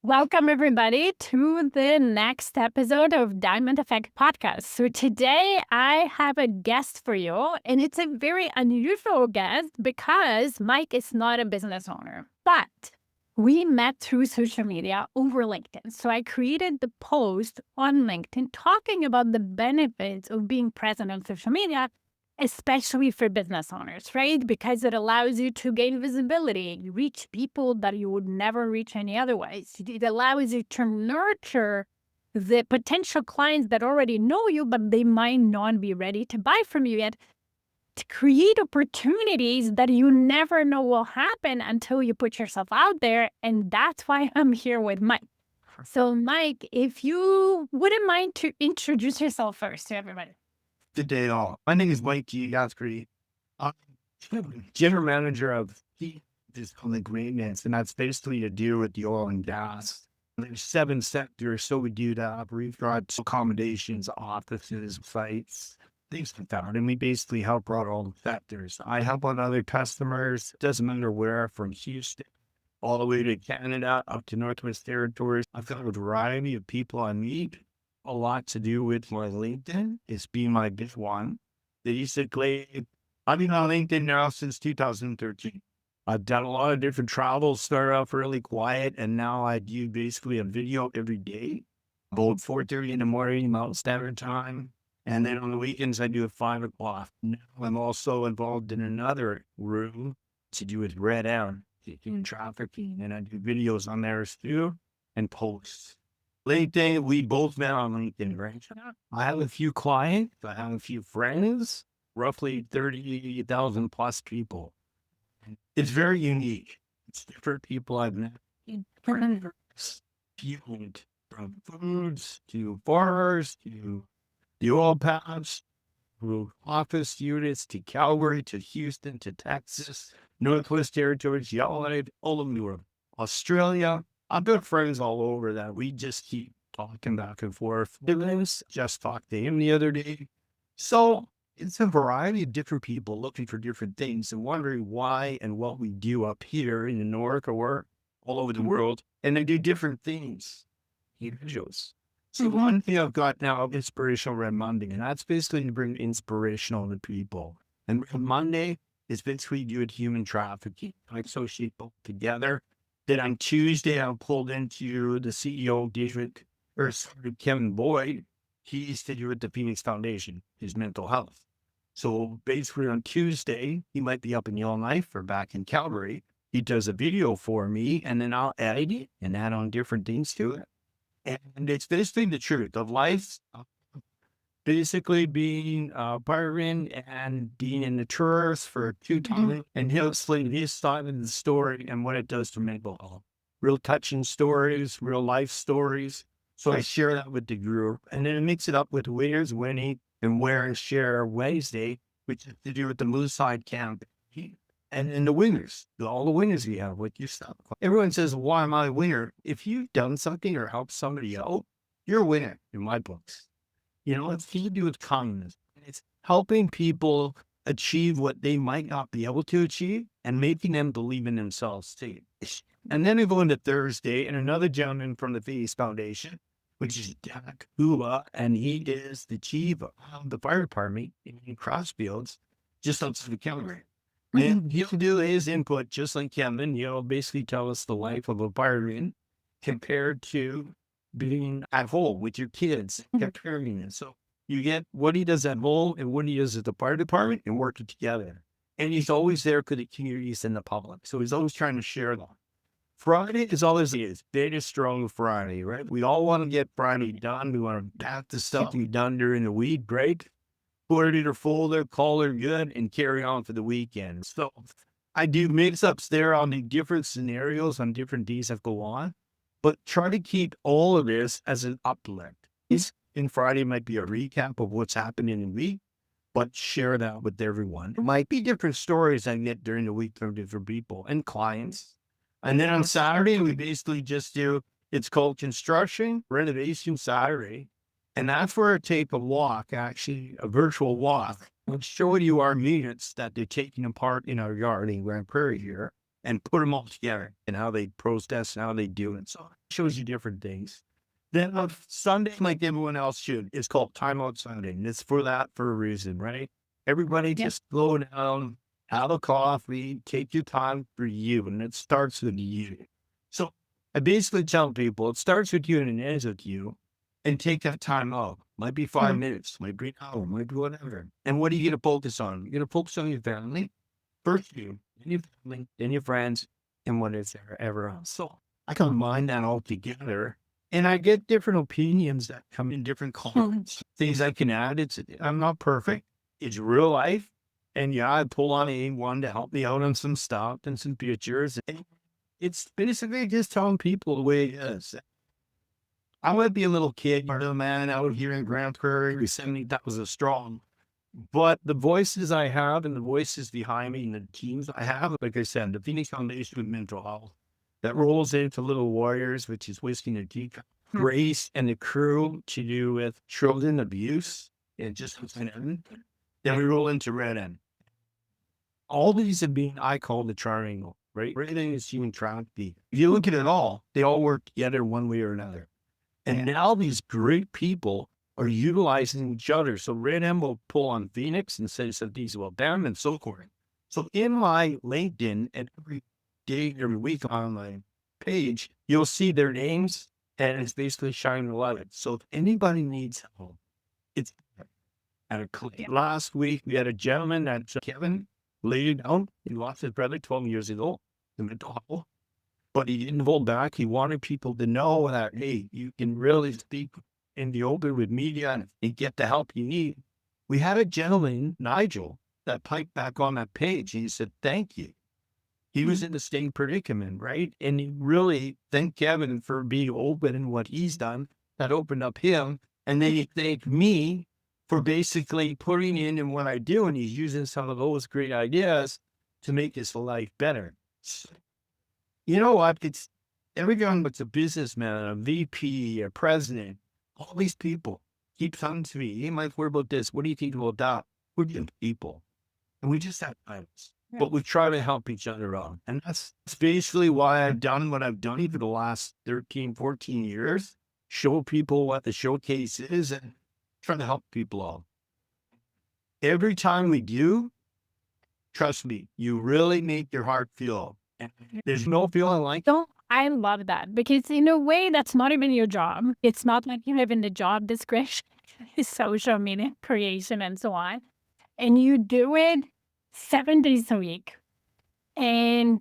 Welcome, everybody, to the next episode of Diamond Effect Podcast. So, today I have a guest for you, and it's a very unusual guest because Mike is not a business owner, but we met through social media over LinkedIn. So, I created the post on LinkedIn talking about the benefits of being present on social media, especially for business owners, right? Because it allows you to gain visibility, you reach people that you would never reach any other ways. It allows you to nurture the potential clients that already know you, but they might not be ready to buy from you yet, to create opportunities that you never know will happen until you put yourself out there. And that's why I'm here with Mike. So, Mike, if you wouldn't mind to introduce yourself first to everybody. Good day, all. My name is Mike Guthrie. I'm general manager of this public maintenance, and that's basically to deal with the oil and gas. There's 7 sectors, so we do that. We've got accommodations, offices, sites, things like that. And we basically help out all the sectors. I help out other customers, doesn't matter where, from Houston all the way to Canada, up to Northwest Territories. I've got a variety of people I meet. A lot to do with my LinkedIn. It's been my big one. Basically, I've been on LinkedIn now since 2013. I've done a lot of different travels, started off really quiet, and now I do basically a video every day, about 4:30 in the morning, Mountain Standard Time. And then on the weekends, I do at 5 o'clock. Now I'm also involved in another room to do with red out, taking trafficking, and I do videos on there too and posts. LinkedIn, we both met on LinkedIn, right? I have a few clients, I have a few friends, roughly 30,000 plus people. It's very unique. It's different people I've met. People from foods to farmers to the oil patch, to office units to Calgary to Houston to Texas, Northwest Territories, Yellowknife, all over the world, Australia. I've got friends all over that we just keep talking back and forth. Just talked to him the other day. So it's a variety of different people looking for different things and wondering why and what we do up here in the North or all over the world. And they do different things. Individuals. So one thing I've got now, Inspirational Red Monday, and that's basically to bring inspirational to people. And Red Monday is basically do with human trafficking. I associate both together. Then on Tuesday, I pulled into the CEO, Kevin Boyd. He's to do with the Phoenix Foundation, his mental health. So basically on Tuesday, he might be up in Yellowknife or back in Calgary. He does a video for me, and then I'll edit it and add on different things to it. And it's basically the truth of life, basically being Byron and being in the tours for 2 times, and he'll explain his side of the story and what it does to mental health. Real touching stories, real life stories. So I share that with the group, and then I mix it up with Winners Winning and Wear and Share Wednesday, which is to do with the Moose Side Camp. And then the winners, all the winners we have with your stuff. Everyone says, why am I a winner? If you've done something or helped somebody out, you're a winner in my books. You know, it's to do with kindness. It's helping people achieve what they might not be able to achieve and making them believe in themselves too. And then we go into Thursday, and another gentleman from the Phoenix Foundation, which is Jack Hula, and he is the chief of the fire department in Crossfields, just outside of Calgary. And he'll do his input just like Kevin. He'll basically tell us the life of a fireman compared to being at home with your kids, comparing it. So you get what he does at home and what he does at the fire department and work it together. And he's always there for the communities and the public. So he's always trying to share that. Friday is always big and strong Friday, right? We all want to get Friday done. We want to have the stuff be done during the week, great. Put it in a folder, call her good, and carry on for the weekend. So I do mix-ups there on the different scenarios on different days that go on, but try to keep all of this as an uplift. And Friday might be a recap of what's happened in the week, but share that with everyone. There might be different stories I get during the week from different people and clients. And then on Saturday, we basically just do, it's called Construction Renovation Saturday. And that's where I take a walk, actually, a virtual walk. I'll show you our units that they're taking apart in our yard in Grand Prairie here. and put them all together and how they process and how they do it. So it shows you different things. Then on Sunday, like everyone else should, it's called Timeout Sunday. And it's for a reason, right? Everybody just slow down, have a coffee, take your time for you. And it starts with you. So I basically tell people it starts with you and it ends with you. And take that time out. Might be 5 minutes, might be an hour, might be whatever. And what are you going to focus on? You're going to focus on your family, first you, then your family, then your friends, and what is there ever else. So I combine that all together, and I get different opinions that come in different comments. Things I can add. I'm not perfect. It's real life. And yeah, I pull on anyone to help me out on some stuff and some pictures. And it's basically just telling people the way it is. I might be a little kid, a little man out here in Grand Prairie, 70,000 strong. But the voices I have and the voices behind me and the teams I have, like I said, the Phoenix Foundation of Mental Health, that rolls into Little Warriors, which is Whiskey and Tea, Grace and the crew to do with children abuse and just then we roll into Red End. All these have been, I call the triangle, right? Red End is human trafficking. If you look at it all, they all work together one way or another. And now these great people are utilizing each other. So Red M will pull on Phoenix and say something about them and so forth. So in my LinkedIn and every day, every week on my page, you'll see their names and it's basically shining a light. So if anybody needs help, it's at a click. Last week, we had a gentleman that Kevin laid down. He lost his brother 12 years ago, the mental health. But he didn't hold back. He wanted people to know that, hey, you can really speak in the open with media and get the help you need. We had a gentleman, Nigel, that piped back on that page. He said, thank you. He was in the same predicament, right? And he really thanked Kevin for being open in what he's done. That opened up him. And then he thanked me for basically putting in what I do. And he's using some of those great ideas to make his life better. You know what? It's everyone that's a businessman, a VP, a president, all these people keep coming to me. Hey, Mike, what about this? What do you think about that? We're just people. And we just have times. Yeah. But we try to help each other out. And that's basically why I've done what I've done for the last 13, 14 years. Show people what the showcase is and try to help people out. Every time we do, trust me, you really make your heart feel. And there's no feeling like So I love that because in a way that's not even your job. It's not like you have in the job description, social media creation and so on. And you do it 7 days a week. And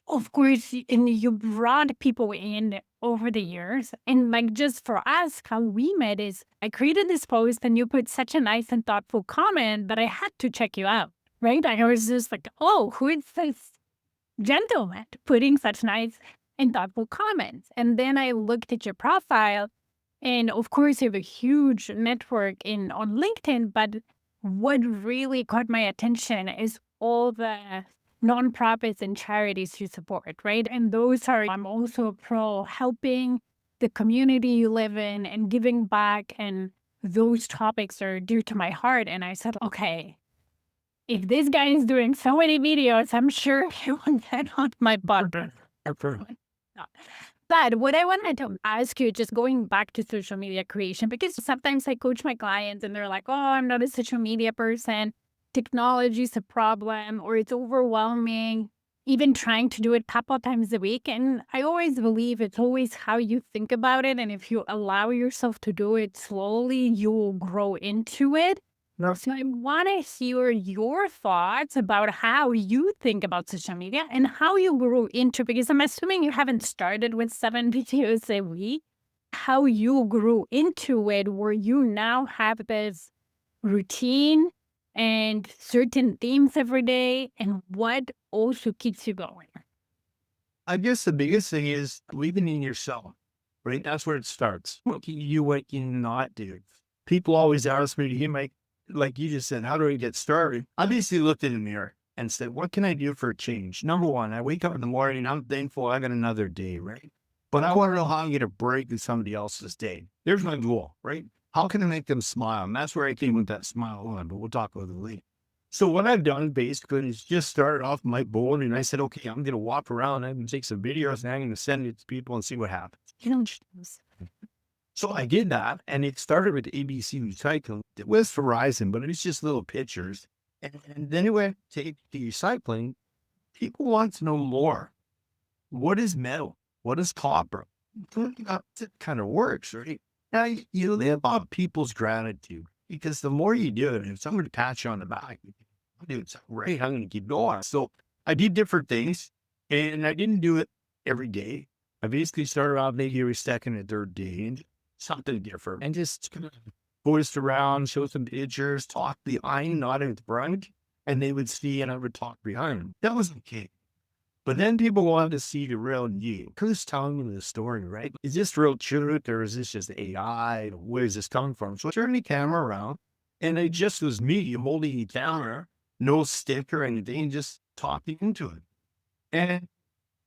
of course, and you brought people in over the years. And like just for us, how we met is I created this post and you put such a nice and thoughtful comment that I had to check you out, right? I was just like, oh, who is this gentleman putting such nice and thoughtful comments? And then I looked at your profile, and of course you have a huge network on LinkedIn, but what really caught my attention is all the nonprofits and charities you support, right? And those are, I'm also pro helping the community you live in and giving back, and those topics are dear to my heart. And I said, okay, if this guy is doing so many videos, I'm sure he will get on my butt. But what I wanted to ask you, just going back to social media creation, because sometimes I coach my clients and they're like, oh, I'm not a social media person. Technology is a problem, or it's overwhelming, even trying to do it a couple of times a week. And I always believe it's always how you think about it. And if you allow yourself to do it slowly, you will grow into it. So I want to hear your thoughts about how you think about social media and how you grew into, because I'm assuming you haven't started with 7 videos a week, how you grew into it, where you now have this routine and certain themes every day, and what also keeps you going. I guess the biggest thing is believing in yourself, right? That's where it starts. What can you, what can you not do? People always ask me, hey, Mike, like you just said, how do I get started? I basically looked in the mirror and said, what can I do for a change? Number one, I wake up in the morning, I'm thankful I got another day, right? But I want to know how I get a break in somebody else's day. There's my goal, right? How can I make them smile? And that's where I came with that smile on, but we'll talk about it later. So what I've done basically is just started off my board and I said, okay, I'm going to walk around. I'm going to take some videos and I'm going to send it to people and see what happens. So I did that, and it started with ABC Recycling. It was Verizon, but it was just little pictures. And then it went to ABC Recycling. People want to know more. What is metal? What is copper? It kind of works, right? Now, you live on people's gratitude because the more you do it, if someone pats you on the back, dude, it's right, I'm going to keep going. So I did different things, and I didn't do it every day. I basically started out maybe every second and third day, and something different, and just kind of voiced around, show some pictures, talk behind, not in front, and they would see, and I would talk behind them. That was okay. But then people wanted to see the real you. Who's telling me the story, right? Is this real truth or is this just AI? Where is this coming from? So I turned the camera around and it just was me holding the camera, no stick or anything, just talking into it. And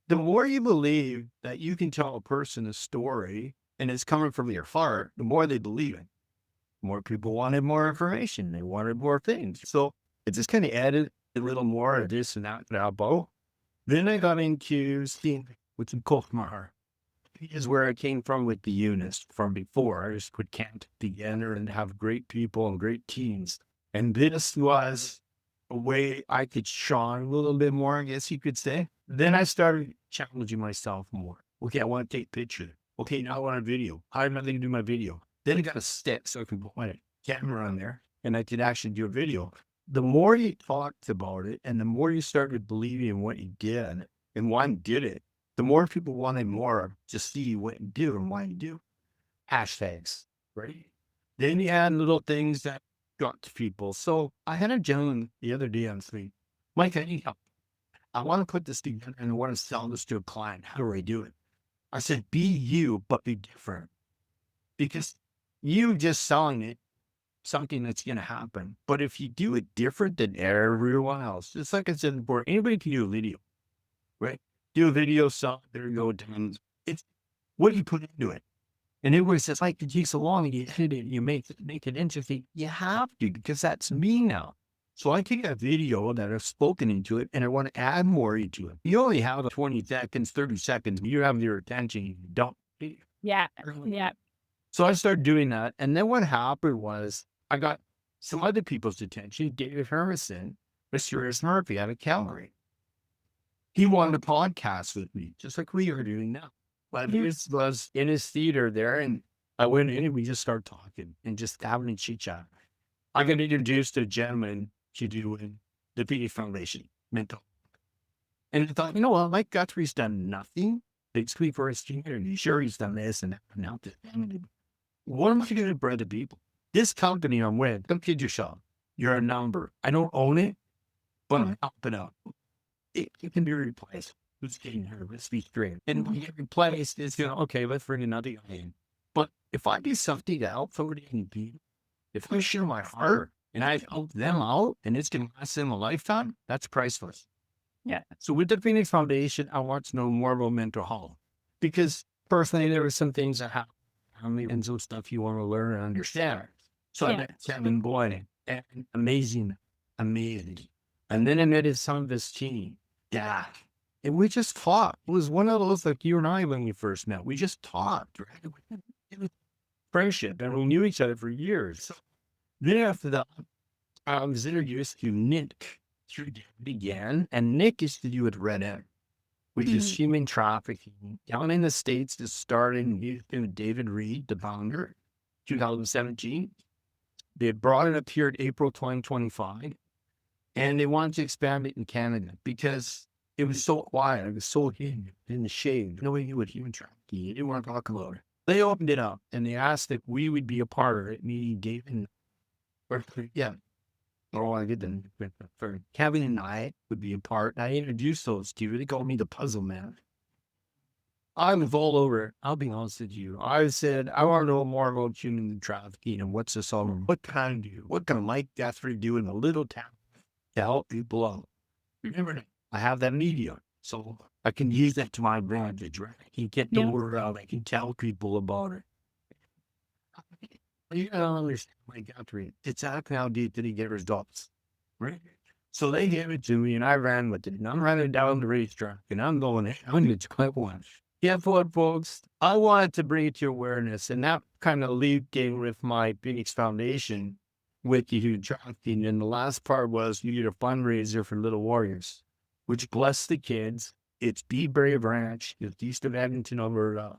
the more you believe that you can tell a person a story and it's coming from your heart, the more they believe it. More people wanted more information. They wanted more things. So it just kind of added a little more of this and that about. Then I got into seeing with the Kochmar. Is where I came from with the units from before. I just would camp together and have great people and great teams. And this was a way I could shine a little bit more, I guess you could say. Then I started challenging myself more. Okay, I want to take pictures. Okay, now I want a video. How am I going to do my video? Then I got a stick so I can put my camera on there and I could actually do a video. The more you talked about it and the more you started believing in what you did and why you did it, the more people wanted more to see what you do and why you do. Hashtags, right? Then you had little things that got to people. So I had a gentleman the other day on street. Mike, I need help. I want to put this together and I want to sell this to a client. How do I do it? I said, be you, but be different. Because you just selling it, something that's going to happen. But if you do it different than everyone else, just like I said before, anybody can do a video, right? Do a video, sell it, there you go, done. It's what you put into it. And everybody says, like, it takes so long, you edit it, you make it interesting. You have to, because that's me now. So I take a video that I've spoken into it and I want to add more into it. You only have 20 seconds, 30 seconds. You have your attention. You don't. Yeah. Yeah. So I started doing that. And then what happened was I got some other people's attention. David Harrison, Mr. Murphy out of Calgary. He wanted a podcast with me, just like we are doing now. But he was in his theater there, and I went in and we just started talking and just having a chit chat. I got introduced to a gentleman to do in the PD Foundation, mental. And I thought, you know what, Mike Guthrie's done nothing basically for his community. Sure, he's done this and that. Now, what am I going to bring to people? This company I'm with, don't kid yourself. You're a number. I don't own it, but I'm helping out. It can be replaced. Who's getting her? Let's be straight. And when you get replaced, it's, okay, let's bring another guy in. But if I do something to help somebody in need, if I share my heart and I help them out and it's going to last them a lifetime, that's priceless. Yeah. So with the Phoenix Foundation, I want to know more about mental health because personally, there were some things that happened and some stuff you want to learn and understand. So I met Kevin Boyd, and amazing. And then I met some of his team. Yeah. And we just talked. It was one of those like you and I when we first met. We just talked, right? It was friendship, and we knew each other for years. So then after that, I was introduced to Nick through David again, and Nick is to do with Red M, which is human trafficking. Down in the States, it started with David Reed, the founder, 2017. They brought it up here in April 2025, and they wanted to expand it in Canada because it was so quiet. It was so hidden in the shade. Nobody knew what human trafficking. They didn't want to talk about it. They opened it up, and they asked if we would be a part of it, meaning David, I did them. Kevin and I would be a part. I introduced those to you. They called me the Puzzle Man. I was all over it. I'll be honest with you. I said, I want to know more about human trafficking and what's this all about. What can I do? What can Mike Guthrie do in a little town to help people out? Remember that. I have that media, so I can use that to my advantage, right? I can get the word out. I can tell people about it. You don't understand Mike Guthrie. It's exactly how deep did he get results, right? So they gave it to me and I ran with it. And I'm running down the racetrack and I'm going, hey, I'm going to try one. Guess what, folks? I wanted to bring it to awareness. And that kind of linked in with my Phoenix Foundation with the huge tracking. And the last part was you did a fundraiser for Little Warriors, which bless the kids. It's Be Brave Ranch. It's east of Edmonton, Alberta.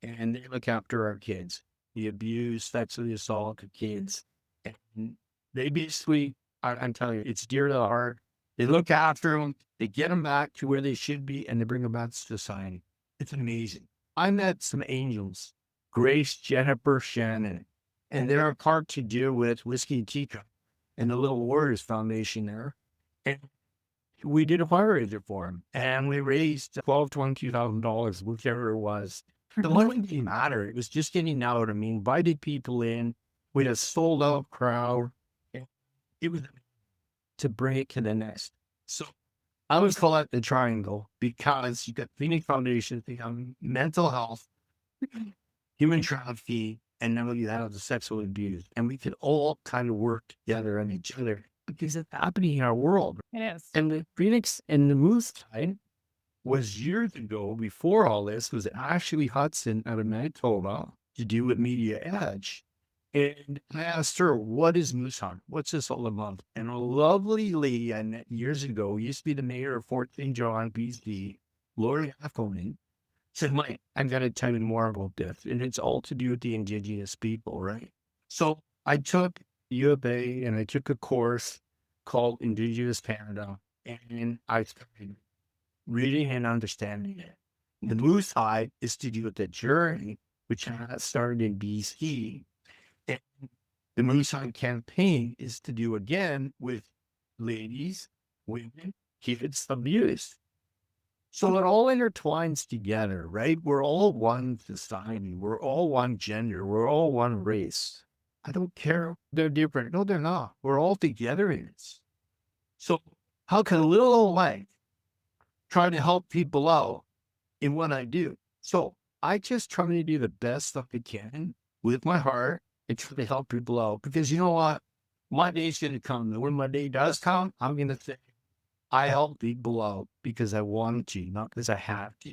And they look after our kids, the abused, sexually assaulted kids. And they basically, I'm telling you, it's dear to the heart. They look after them, they get them back to where they should be, and they bring them back to society. It's amazing. I met some angels, Grace, Jennifer, Shannon, and they're a part to do with Whiskey and Teacup and the Little Warriors Foundation there. And we did a fundraiser for them, and we raised $22,000, whichever it was. The money didn't matter. It was just getting out. I mean, invited people in. We had a sold out crowd. It was to break to the next. So I always call it the triangle because you got Phoenix Foundation, you have mental health, human trafficking, and now you have the sexual abuse. And we could all kind of work together on each other because it's happening in our world. It is. And the Phoenix and the Moose Tide was years ago, before all this, was Ashley Hudson out of Manitoba to do with Media Edge. And I asked her, what is Moose Hunt? What's this all about? And a lovely lady I met years ago, used to be the mayor of Fort St. John, BC, Lori Affelman, said, Mike, I'm going to tell you more about this. And it's all to do with the Indigenous people, right? So I took U of A and I took a course called Indigenous Canada. And I started reading and understanding it. The Moose Hide is to do with the journey, which started in BC. And the Moose Hide campaign is to do again with ladies, women, kids abused. So it all intertwines together, right? We're all one society. We're all one gender. We're all one race. I don't care if they're different. No, they're not. We're all together in this. So how can a little old Mike try to help people out in what I do? So I just try to do the best stuff I can with my heart and try to help people out. Because you know what? My day's going to come. And when my day does come, I'm going to say, I help people out because I want to, not because I have to.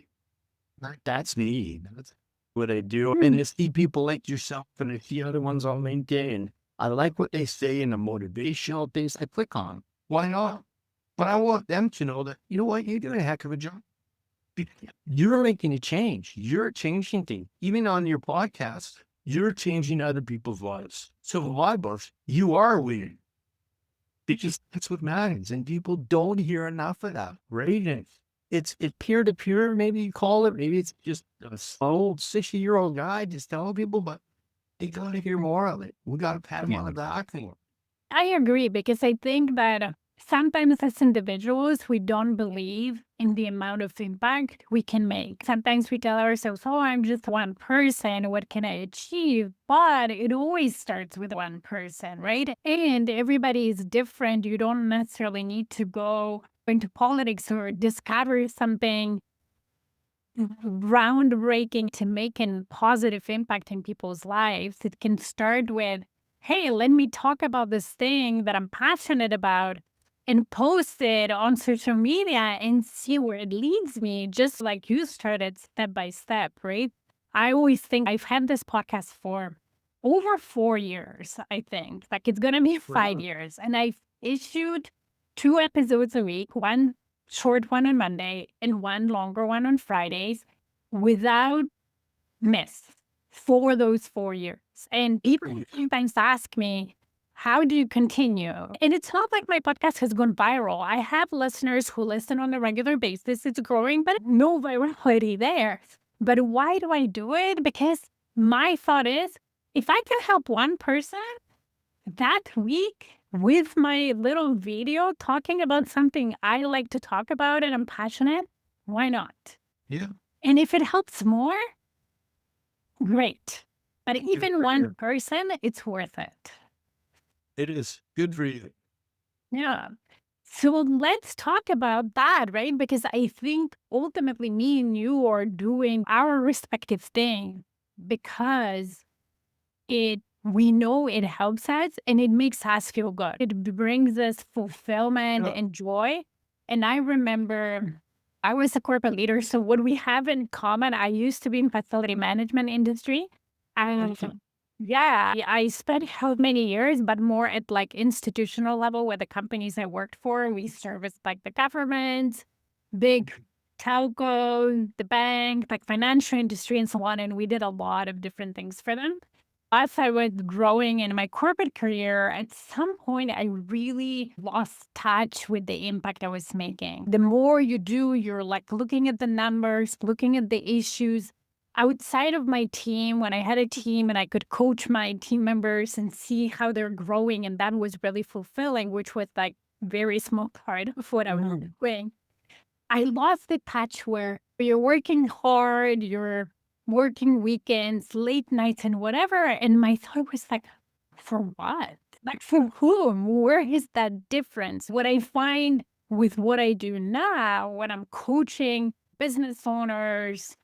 That's me. That's what I do. And I see people like yourself and I see other ones on LinkedIn. I like what they say and the motivational things I click on. Why not? But I want them to know that, you know what, you're doing a heck of a job. You're making a change. You're changing things. Even on your podcast, you're changing other people's lives. So in my book, you are winning. Because that's what matters. And people don't hear enough of that, right? And it's peer-to-peer, maybe you call it. Maybe it's just a old 60-year-old guy just telling people, but they got to hear more of it. We got to pat them on the back for it. I agree because I think that sometimes as individuals, we don't believe in the amount of impact we can make. Sometimes we tell ourselves, oh, I'm just one person. What can I achieve? But it always starts with one person, right? And everybody is different. You don't necessarily need to go into politics or discover something groundbreaking to make a positive impact in people's lives. It can start with, hey, let me talk about this thing that I'm passionate about and post it on social media and see where it leads me, just like you started step by step, right? I always think I've had this podcast for over 4 years, I think. Like it's going to be 5 years. And I've issued 2 episodes a week, one short one on Monday and one longer one on Fridays without miss for those 4 years. And people sometimes ask me, how do you continue? And it's not like my podcast has gone viral. I have listeners who listen on a regular basis. It's growing, but no virality there. But why do I do it? Because my thought is, if I can help one person that week with my little video talking about something I like to talk about and I'm passionate, why not? Yeah. And if it helps more, great. But even one person, it's worth it. It is good for you. Yeah. So let's talk about that, right? Because I think ultimately me and you are doing our respective thing because it we know it helps us and it makes us feel good. It brings us fulfillment Yeah. and joy. And I remember I was a corporate leader. So what we have in common, I used to be in facility management industry. And yeah, I spent how many years, but more at like institutional level with the companies I worked for. We serviced like the government, big telco, the bank, like financial industry and so on. And we did a lot of different things for them. As I was growing in my corporate career, at some point I really lost touch with the impact I was making. The more you do, you're like looking at the numbers, looking at the issues. Outside of my team, when I had a team and I could coach my team members and see how they're growing, and that was really fulfilling, which was like very small part of what I was doing. I lost the touch where you're working hard, you're working weekends, late nights, and whatever. And my thought was like, for what? Like, for whom? Where is that difference? What I find with what I do now, when I'm coaching business owners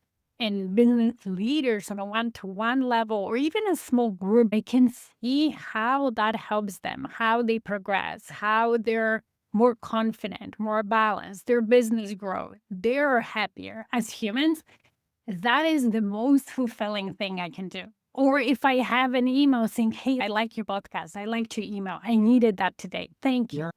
and business leaders on a one-to-one level, or even a small group, I can see how that helps them, how they progress, how they're more confident, more balanced, their business growth, they're happier as humans. That is the most fulfilling thing I can do. Or if I have an email saying, hey, I like your podcast, I liked your email, I needed that today. Thank you. Yeah.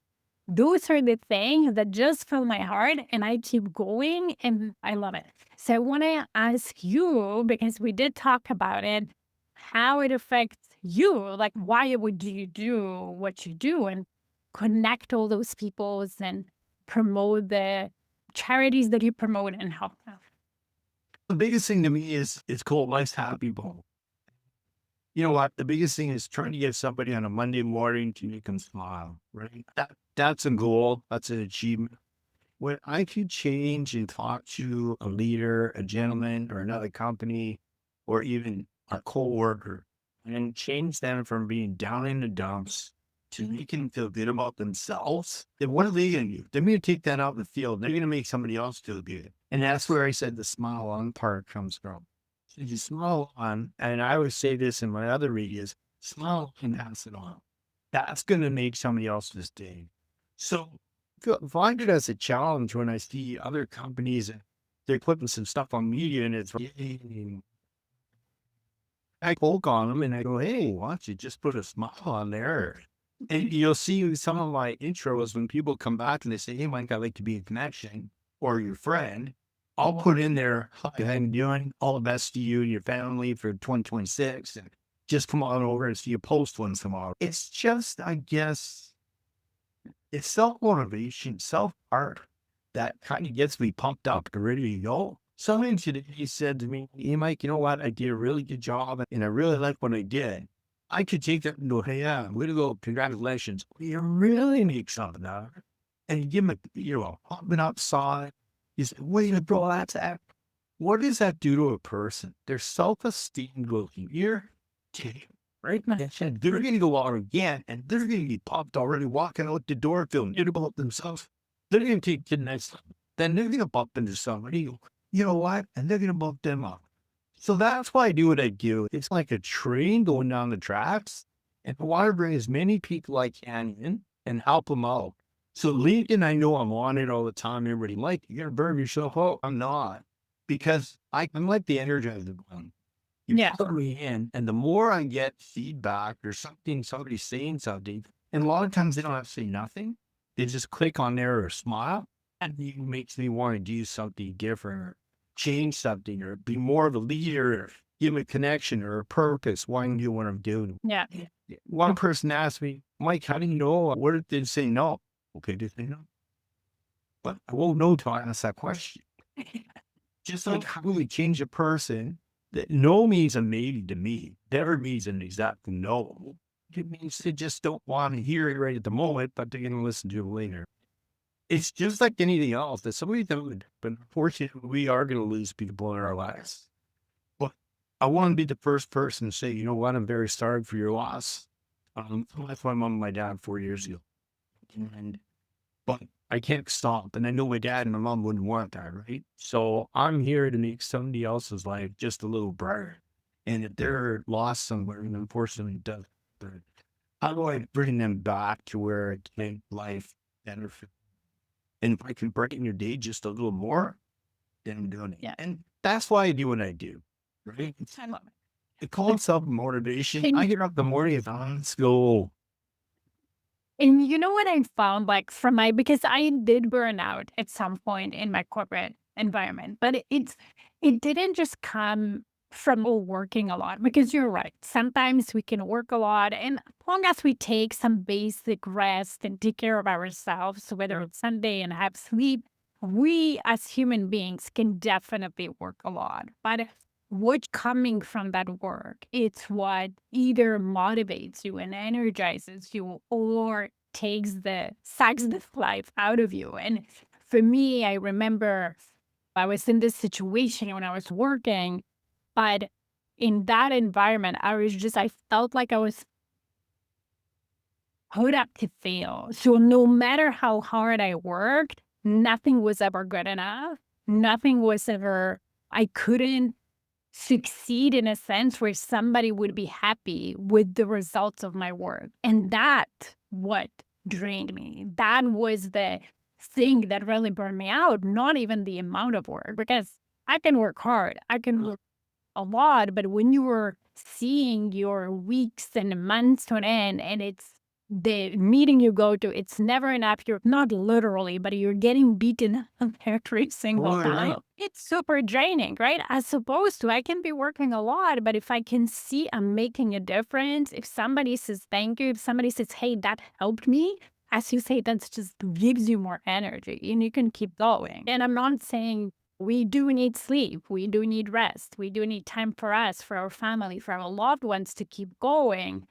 Those are the things that just fill my heart and I keep going and I love it. So I want to ask you, because we did talk about it, how it affects you. Like, why would you do what you do and connect all those peoples and promote the charities that you promote and help them? The biggest thing to me is it's called life's happy ball. You know what? The biggest thing is trying to get somebody on a Monday morning to make them smile, right? That's a goal. That's an achievement. When I could change and talk to a leader, a gentleman, or another company, or even a coworker, and change them from being down in the dumps to making them feel good about themselves, then what are they going to do? They're going to take that out in the field. They're going to make somebody else feel good. And that's where I said the smile on part comes from. So you smile on, and I always say this in my other videos, smile and pass it on. That's going to make somebody else's day. So find it as a challenge when I see other companies and they're putting some stuff on media and it's yay. I poke on them and I go, hey, why don't you just put a smile on there? And you'll see some of my intros when people come back and they say, hey, Mike, I'd like to be a connection or your friend. I'll put in there, hi, how you doing? All the best to you and your family for 2026. And just come on over and see a post once in a while. It's just, I guess, it's self-motivation, self-art that kind of gets me pumped up and ready to go. Somebody today said to me, hey, Mike, you know what? I did a really good job and I really like what I did. I could take that and go, hey, yeah, way to go. Congratulations. You really make something out of it. And you give them hopping outside. You say, wait a minute, bro, that's that. What does that do to a person? Their self-esteem goes here, right? And they're going to go out again and they're going to be popped already walking out the door feeling good about themselves. They're going to take the next step. Then they're going to bump into somebody, you know what? And they're going to bump them up. So that's why I do what I do. It's like a train going down the tracks. And I want to bring as many people I can in and help them out. So LinkedIn, I know I'm on it all the time. Everybody, Mike, you got to burn yourself out. I'm not. Because I'm like the energizer one. You Yeah. put me in, and the more I get feedback or something, somebody saying something, and a lot of times they don't have to say nothing. They just click on there or smile, and it makes me want to do something different or change something or be more of a leader or give a connection or a purpose. Why I'm doing what I'm doing. Yeah. One person asked me, Mike, how do you know? What if they say no? Okay, did they know? But I won't know till I ask that question. Just like how we change a person, that no means a maybe to me. Never means an exact no. It means they just don't want to hear it right at the moment, but they're going to listen to it later. It's just like anything else that somebody would, but unfortunately, we are going to lose people in our lives. But I want to be the first person to say, you know what, I'm very sorry for your loss. I lost my mom and my dad 4 years ago. But I can't stop. And I know my dad and my mom wouldn't want that, right? So I'm here to make somebody else's life just a little brighter. And if they're lost somewhere, and unfortunately does, how do I bring them back to where it can life better? And if I can brighten your day just a little more, then I'm doing it. Yeah. And that's why I do what I do, right? I love it. It calls self motivation. And I get up in the morning and let's go. And you know what I found, like from my, because I did burn out at some point in my corporate environment, but it didn't just come from working a lot, because you're right. Sometimes we can work a lot, and as long as we take some basic rest and take care of ourselves, whether it's Sunday and have sleep, we as human beings can definitely work a lot. But what's coming from that work, it's what either motivates you and energizes you, or sucks the life out of you. And for me, I remember I was in this situation when I was working, but in that environment, I felt like I was put up to fail. So no matter how hard I worked, nothing was ever good enough. Nothing was ever, I couldn't succeed in a sense where somebody would be happy with the results of my work. And that what drained me. That was the thing that really burned me out, not even the amount of work, because I can work hard. I can work a lot, but when you were seeing your weeks and months on end, and it's the meeting you go to, it's never enough. You're not literally, but you're getting beaten up every single Oh, time. yeah. It's super draining, right? As opposed to, I can be working a lot, but if I can see I'm making a difference, if somebody says thank you, if somebody says, hey, that helped me, as you say, that just gives you more energy and you can keep going. And I'm not saying we do need sleep. We do need rest. We do need time for us, for our family, for our loved ones to keep going.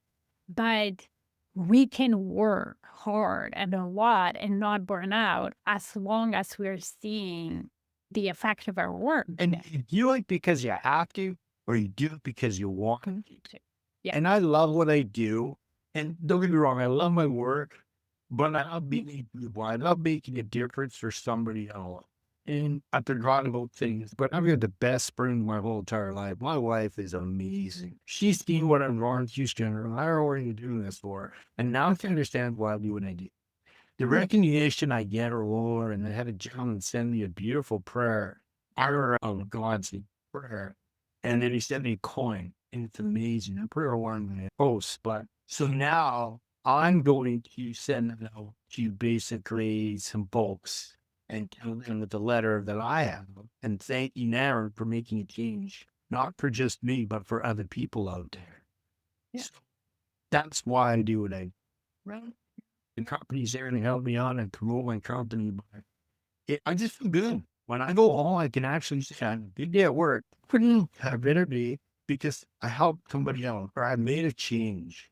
But we can work hard and a lot and not burn out as long as we're seeing the effect of our work. And you do it because you have to, or you do it because you want to. Yeah. And I love what I do. And don't get me wrong, I love my work, but I love being people. I love making a difference for somebody else. And I've been wrong about things, but I've had the best spring my whole entire life. My wife is amazing. She's seen what I'm wrong. She's general. I don't know what are you doing this for? And now I can understand why I do what I do. The recognition I get or Lord, and I had a gentleman send me a beautiful prayer out of God's prayer. And then he sent me a coin, and it's amazing. A prayer one post. But so now I'm going to send it out to basically some folks and tell them with the letter that I have. And thank you, Naren, for making a change, not for just me, but for other people out there. Yeah. So that's why I do what I do. The company's there to help me out and promote my company. But I just feel good. When I go home, I can actually say, I did at work. Couldn't have better be because I helped somebody else or I made a change.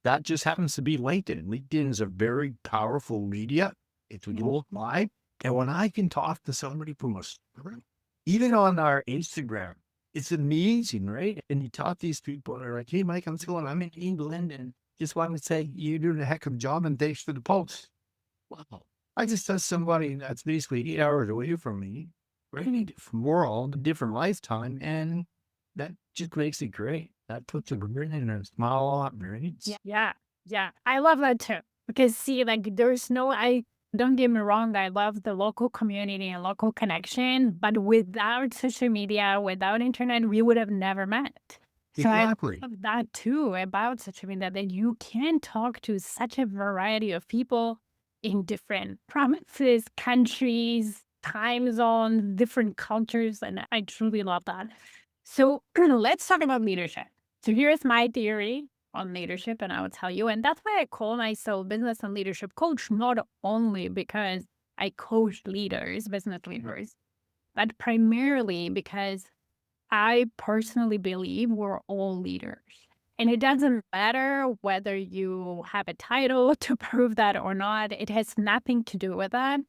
That just happens to be LinkedIn. LinkedIn is a very powerful media. It's worldwide. And when I can talk to somebody from a even on our Instagram, it's amazing, right? And you talk to these people and they're like, hey, Mike, I'm in England and just want to say you're doing a heck of a job and thanks for the post. Wow. I just saw somebody that's basically 8 hours away from me, right? In a different world, a different lifetime, and that just makes it great. That puts a grin and a smile on, right? Yeah. Yeah. I love that too. Because see, like I don't get me wrong, I love the local community and local connection, but without social media, without internet, we would have never met. So Exactly. I love that too about social media, that you can talk to such a variety of people in different provinces, countries, time zones, different cultures, and I truly love that. So let's talk about leadership. So here's my theory on leadership, and I will tell you. And that's why I call myself business and leadership coach, not only because I coach leaders, business leaders, but primarily because I personally believe we're all leaders. And it doesn't matter whether you have a title to prove that or not, it has nothing to do with that.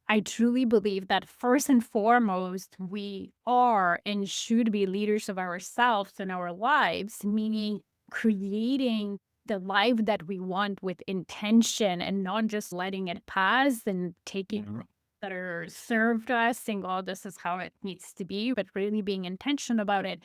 I truly believe that first and foremost, we are and should be leaders of ourselves and our lives, meaning creating the life that we want with intention and not just letting it pass and taking that are served us, saying, oh, this is how it needs to be, but really being intentional about it.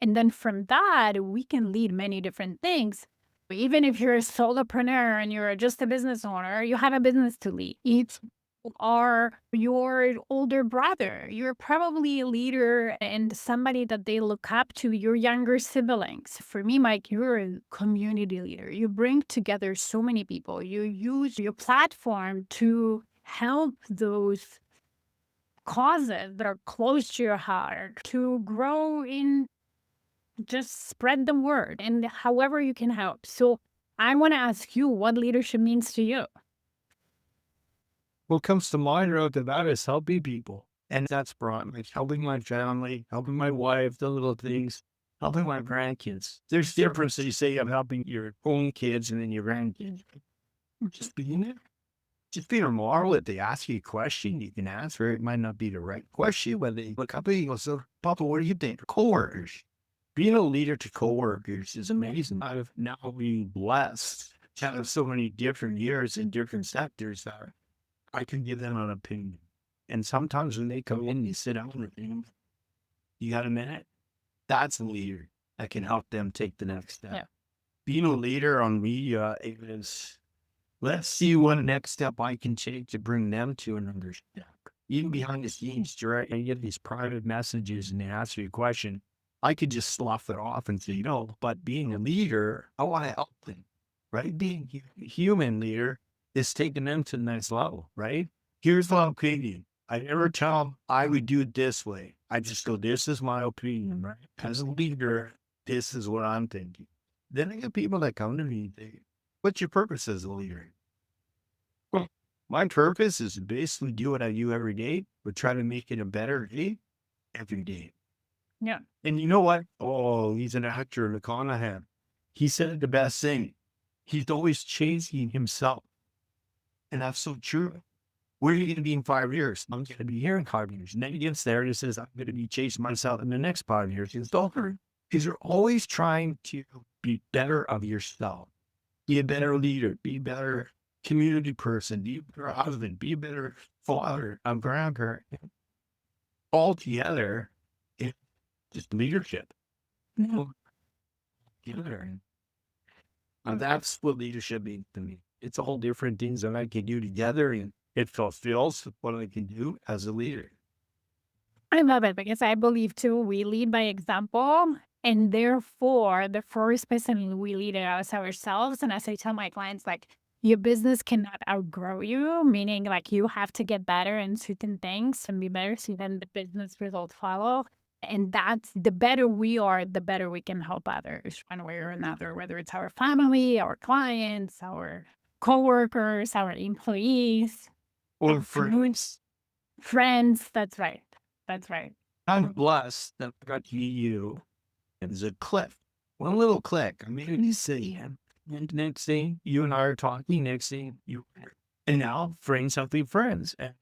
And then from that, we can lead many different things. Even if you're a solopreneur and you're just a business owner, you have a business to lead. If you are your older brother, you're probably a leader and somebody that they look up to, your younger siblings. For me, Mike, you're a community leader. You bring together so many people. You use your platform to help those causes that are close to your heart to grow in, just spread the word and however you can help. So I want to ask you what leadership means to you. What comes to mind right about is helping people. And that's brought me helping my family, helping my wife, the little things, helping my grandkids. There's differences, you say, of helping your own kids and then your grandkids. Just being there. Just being a model. If they ask you a question, you can answer it. It might not be the right question, but they look up at you and go, so, Papa, what do you think? Coworkers. Being a leader to coworkers is amazing. I've now been blessed to have so many different years in different sectors that I can give them an opinion. And sometimes when they come in, you sit down with them. You got a minute? That's a leader that can help them take the next step. Yeah. Being a leader on media is, let's see what next step I can take to bring them to another step. Even behind the scenes, right? I get these private messages and they ask me a question. I could just slough it off and say, but being a leader, I want to help them, right? Being a human leader is taking them to the next level, right? Here's my opinion. I never tell them I would do it this way. I just go, this is my opinion, right? As a leader, this is what I'm thinking. Then I get people that come to me and say, what's your purpose as a leader? Well, my purpose is to basically do what I do every day, but try to make it a better day every day. Yeah. And you know what? Oh, he's an actor, McConaughey. He said the best thing. He's always chasing himself. And that's so true. Where are you going to be in 5 years? I'm going to be here in 5 years. And then he gets there and he says, I'm going to be chasing myself in the next 5 years. He's over. Because you're always trying to be better of yourself. Be a better leader. Be a better community person. Be a better husband. Be a better father, a grandparent. All together, it's just leadership. No. Together. And that's what leadership means to me. It's all different things that I can do together, and it fulfills what I can do as a leader. I love it because I believe too, we lead by example. And therefore, the first person we lead is ourselves. And as I tell my clients, like, your business cannot outgrow you, meaning like you have to get better in certain things and be better so then the business results follow. And that's the better we are, the better we can help others one way or another, whether it's our family, our clients, our coworkers, our employees, Or our friends. friends. That's right. That's right. I'm blessed that I got to meet you. And there's a click. One little click. I mean, you see him. And next thing, you and I are talking. Next thing, and now friends helping friends. And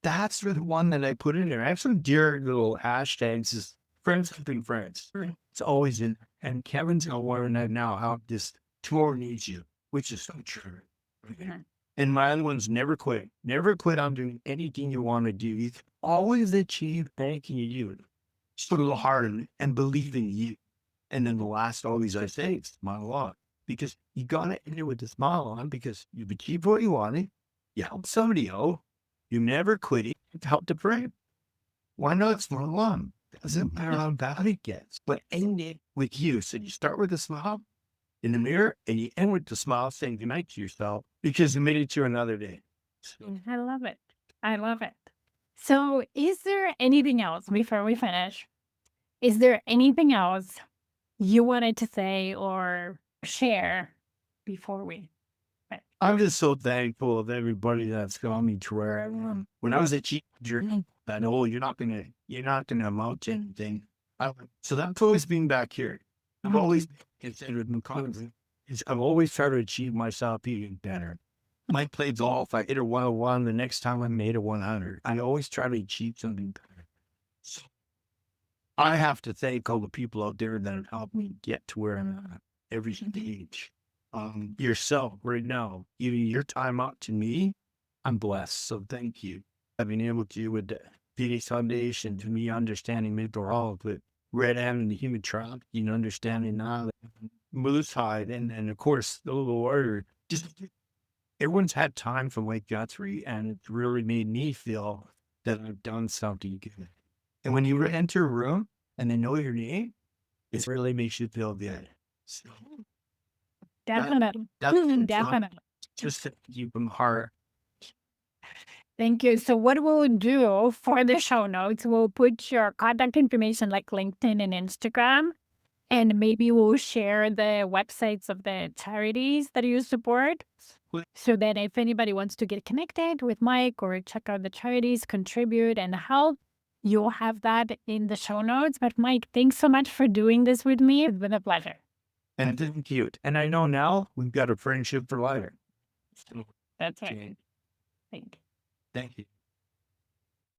that's the one that I put in there. I have some dear little hashtags, is friends helping friends. It's always in there. And Kevin's going to learn that now how this tomorrow needs you, which is so true. Mhm. And my other one's never quit. Never quit on doing anything you want to do. You can always achieve anything you do. Just put a little heart in it and believe in you. And then the last always I say is smile on. Because you got to end it with a smile on because you've achieved what you wanted. You helped somebody out. You never quit it. You helped a friend. Why not smile on? Doesn't matter how bad it gets. But end it with you. So you start with a smile in the mirror and you end with the smile saying goodnight to yourself because you made it to another day. So, I love it. I love it. So, is there anything else before we finish? Is there anything else you wanted to say or share before we? I'm just so thankful of everybody that's got me to where I am. When I was a teenager, I know you're not gonna amount to anything. So that's always been back here. I've always considered McConaughey. I've always tried to achieve myself even better. My play golf, I hit a 101. The next time I made a 100. I always try to achieve something better. So I have to thank all the people out there that have helped me get to where I'm at every stage. Yourself right now, giving your time out to me, I'm blessed. So thank you. I've been able to with the PD Foundation, to me understanding mental health, but red M and the human trafficking, understanding now that moose hide, and of course the Lord. Just everyone's had time for Lake Guthrie, and it's really made me feel that I've done something good. And when you enter a room and they know your name, it really makes you feel good. So Definitely. that's Definitely. just to keep them heart. Thank you. So what we'll do for the show notes, we'll put your contact information like LinkedIn and Instagram, and maybe we'll share the websites of the charities that you support so that if anybody wants to get connected with Mike or check out the charities, contribute and help, you'll have that in the show notes. But Mike, thanks so much for doing this with me. It's been a pleasure. And thank you. And I know now we've got a friendship for life. So, That's right. Thank you. thank you.